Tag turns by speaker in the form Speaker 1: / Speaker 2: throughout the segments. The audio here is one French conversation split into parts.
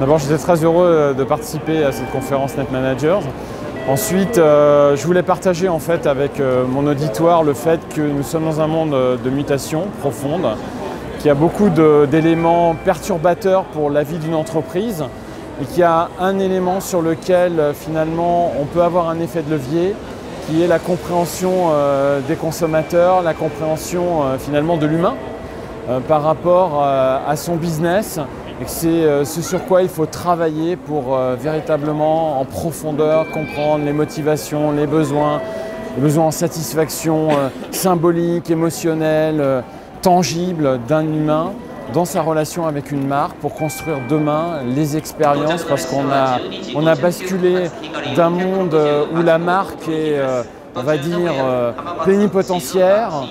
Speaker 1: D'abord, j'étais très heureux de participer à cette conférence Net Managers. Ensuite, je voulais partager en fait avec mon auditoire le fait que nous sommes dans un monde de mutation profonde, qu'il y a beaucoup d'éléments perturbateurs pour la vie d'une entreprise et qu'il y a un élément sur lequel finalement on peut avoir un effet de levier qui est la compréhension des consommateurs, la compréhension finalement de l'humain par rapport à son business. Et c'est ce sur quoi il faut travailler pour véritablement en profondeur comprendre les motivations, les besoins en satisfaction symbolique, émotionnelle, tangible d'un humain dans sa relation avec une marque pour construire demain les expériences parce qu'on a basculé d'un monde où la marque est, on va dire, plénipotentiaire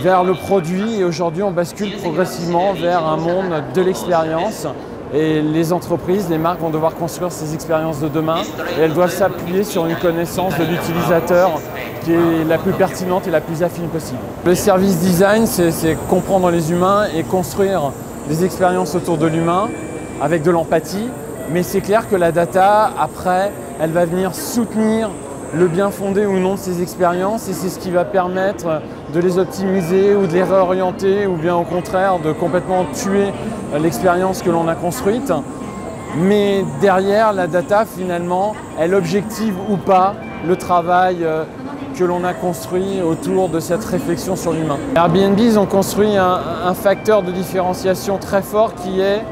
Speaker 1: vers le produit et aujourd'hui on bascule progressivement vers un monde de l'expérience et les entreprises, les marques vont devoir construire ces expériences de demain et elles doivent s'appuyer sur une connaissance de l'utilisateur qui est la plus pertinente et la plus affine possible. Le service design, c'est comprendre les humains et construire des expériences autour de l'humain avec de l'empathie, mais c'est clair que la data, après, elle va venir soutenir le bien fondé ou non de ces expériences et c'est ce qui va permettre de les optimiser ou de les réorienter ou bien au contraire de complètement tuer l'expérience que l'on a construite. Mais derrière, la data finalement, elle objective ou pas le travail que l'on a construit autour de cette réflexion sur l'humain. Airbnb, ils ont construit un facteur de différenciation très fort qui est,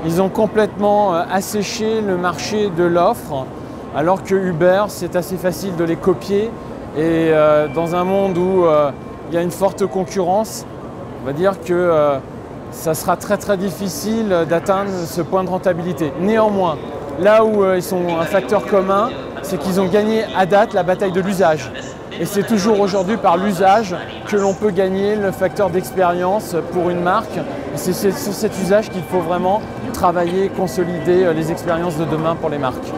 Speaker 1: ils ont complètement asséché le marché de l'offre alors que Uber, c'est assez facile de les copier et dans un monde où il y a une forte concurrence, on va dire que ça sera très difficile d'atteindre ce point de rentabilité. Néanmoins, là où ils sont un facteur commun, c'est qu'ils ont gagné à date la bataille de l'usage. Et c'est toujours aujourd'hui par l'usage que l'on peut gagner le facteur d'expérience pour une marque. Et c'est sur cet usage qu'il faut vraiment travailler, consolider les expériences de demain pour les marques.